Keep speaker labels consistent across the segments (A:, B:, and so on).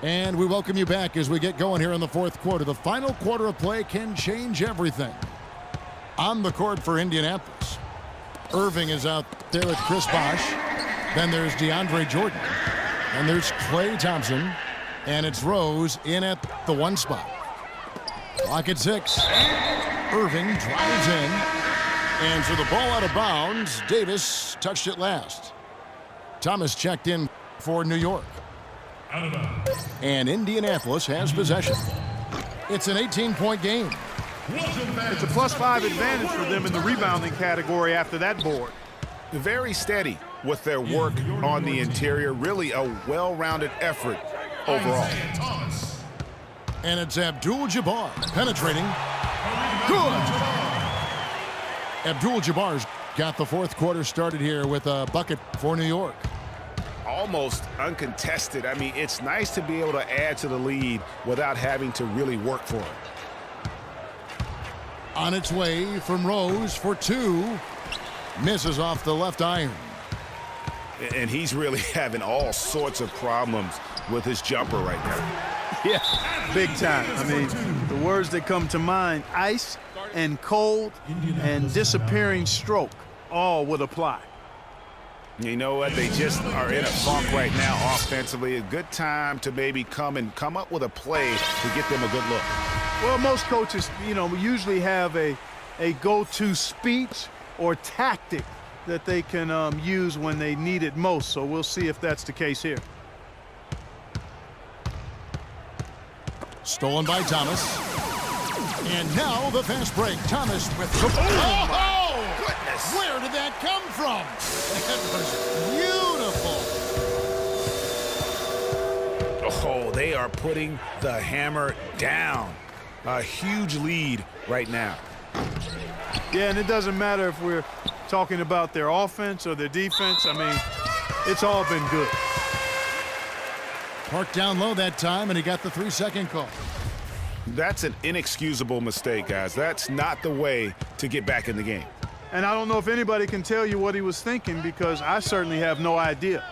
A: And we welcome you back as we get going here in the fourth quarter. The final quarter of play can change everything. On the court for Indianapolis, Irving is out there with Chris Bosh. Then there's DeAndre Jordan. And there's Klay Thompson. And it's Rose in at the 1 spot. Clock at 6. Irving drives in. And for the ball out of bounds, Davis touched it last. Thomas checked in for New York. And Indianapolis has possession. It's an 18-point game.
B: It's a +5 advantage for them in the rebounding category after that board.
C: Very steady with their work on the interior. Really a well-rounded effort overall.
A: And it's Abdul-Jabbar penetrating. Good. Abdul-Jabbar's got the fourth quarter started here with a bucket for New York.
C: Almost uncontested. I mean, it's nice to be able to add to the lead without having to really work for it.
A: On its way from Rose for 2. Misses off the left iron.
C: And he's really having all sorts of problems with his jumper right now.
B: Yeah, big time. I mean, the words that come to mind, ice and cold and disappearing stroke, all would apply.
C: You know what? They just are in a funk right now offensively. A good time to maybe come up with a play to get them a good look.
B: Well, most coaches, usually have a go-to speech or tactic that they can use when they need it most. So we'll see if that's the case here.
A: Stolen by Thomas. And now the fast break. Thomas with the...
C: Oh, goodness.
A: Where did that come from? That was beautiful.
C: Oh, they are putting the hammer down. A huge lead right now.
B: Yeah, and it doesn't matter if we're talking about their offense or their defense. I mean, it's all been good.
A: Parked down low that time, and he got the 3-second call.
C: That's an inexcusable mistake, guys. That's not the way to get back in the game.
B: And I don't know if anybody can tell you what he was thinking, because I certainly have no idea.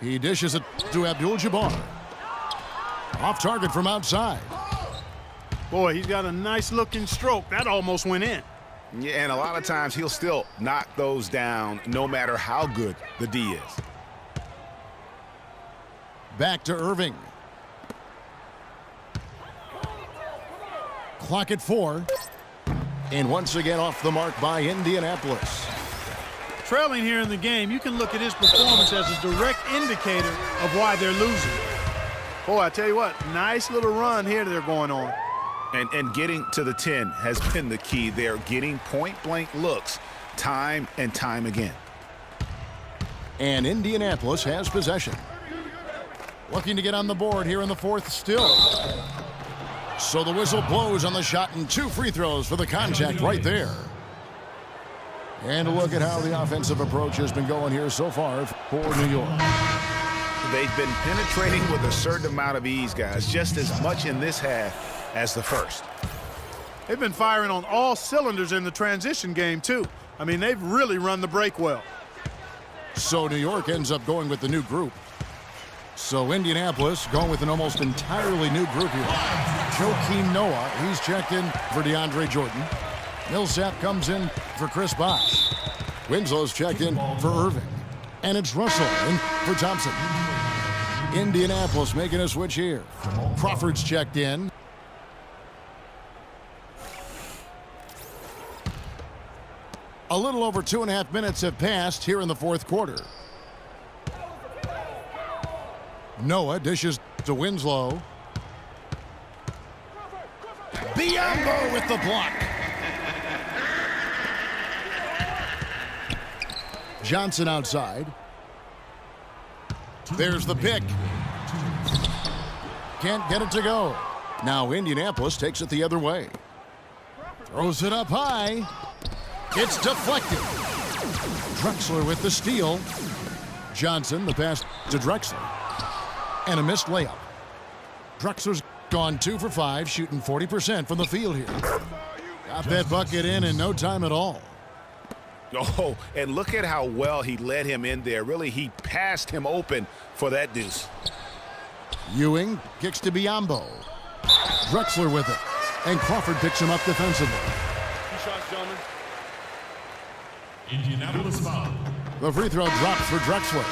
A: He dishes it to Abdul-Jabbar. Off target from outside.
B: Boy, he's got a nice-looking stroke. That almost went in.
C: Yeah, and a lot of times he'll still knock those down no matter how good the D is.
A: Back to Irving. Clock at 4. And once again off the mark by Indianapolis.
B: Trailing here in the game, you can look at his performance as a direct indicator of why they're losing. Boy, I tell you what, nice little run here they're going on.
C: And getting to the 10 has been the key. They're getting point-blank looks time and time again.
A: And Indianapolis has possession. Looking to get on the board here in the fourth still. So the whistle blows on the shot, and 2 free throws for the contact right there. And a look at how the offensive approach has been going here so far for New York.
C: They've been penetrating with a certain amount of ease, guys, just as much in this half as the first.
B: They've been firing on all cylinders in the transition game, too. I mean, they've really run the break well.
A: So New York ends up going with the new group. So Indianapolis going with an almost entirely new group here. Joakim Noah, he's checked in for DeAndre Jordan. Millsap comes in for Chris Bosh. Winslow's checked in for Irving. And it's Russell in for Thompson. Indianapolis making a switch here. Crawford's checked in. A little over 2.5 minutes have passed here in the fourth quarter. Noah dishes to Winslow. Biyombo with the block. Johnson outside. There's the pick. Can't get it to go. Now Indianapolis takes it the other way. Throws it up high. It's deflected. Drexler with the steal. Johnson, the pass to Drexler. And a missed layup. Drexler's gone 2 for 5, shooting 40% from the field here. Got that bucket in no time at all.
C: Oh, and look at how well he led him in there. Really, he passed him open for that deuce.
A: Ewing kicks to Biombo. Drexler with it. And Crawford picks him up defensively.
D: 2 shots, gentlemen.
E: Indianapolis foul.
A: The free throw drops for Drexler.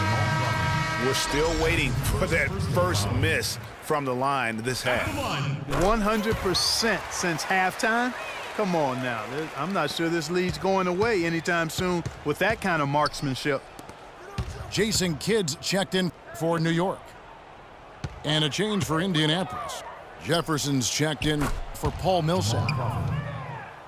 C: We're still waiting for that first miss from the line this half.
B: 100% since halftime. Come on now. I'm not sure this lead's going away anytime soon with that kind of marksmanship.
A: Jason Kidd's checked in for New York. And a change for Indianapolis. Jefferson's checked in for Paul Millsap.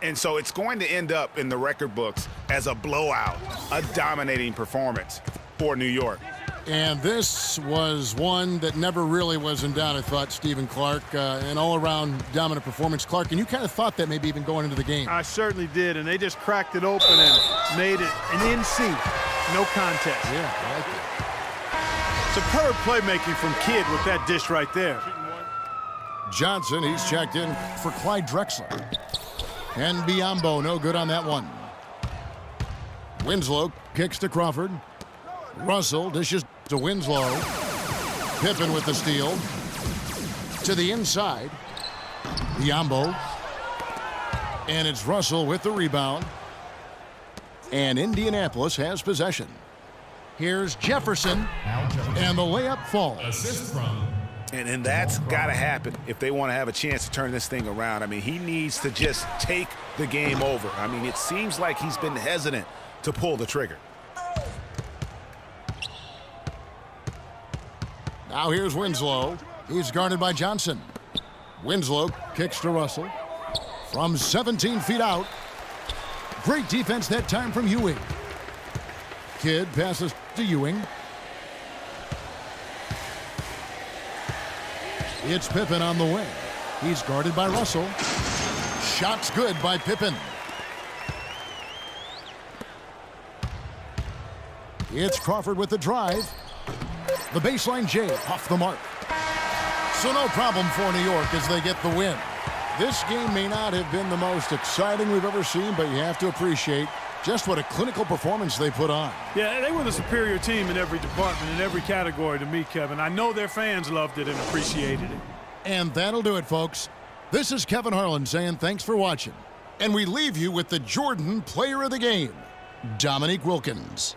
C: And so it's going to end up in the record books as a blowout, a dominating performance for New York.
A: And this was one that never really was in doubt, I thought, Stephen Clark. An all-around dominant performance. Clark, and you kind of thought that maybe even going into the game.
B: I certainly did, and they just cracked it open and made it an NC. No contest.
A: Yeah, I like it.
B: Superb playmaking from Kidd with that dish right there.
A: Johnson, he's checked in for Clyde Drexler. And Biombo, no good on that one. Winslow kicks to Crawford. Russell dishes to Winslow. Pippen with the steal. To the inside. Biombo. And it's Russell with the rebound. And Indianapolis has possession. Here's Jefferson. And the layup falls.
E: Assist from.
C: And that's got to happen if they want to have a chance to turn this thing around. I mean, he needs to just take the game over. I mean, it seems like he's been hesitant to pull the trigger.
A: Now here's Winslow. He's guarded by Johnson. Winslow kicks to Russell. From 17 feet out. Great defense that time from Ewing. Kidd passes to Ewing. It's Pippen on the wing. He's guarded by Russell. Shot's good by Pippen. It's Crawford with the drive. The baseline J off the mark. So no problem for New York as they get the win. This game may not have been the most exciting we've ever seen, but you have to appreciate just what a clinical performance they put on.
F: Yeah, they were the superior team in every department, in every category to me, Kevin. I know their fans loved it and appreciated it.
A: And that'll do it, folks. This is Kevin Harlan saying thanks for watching. And we leave you with the Jordan Player of the Game, Dominique Wilkins.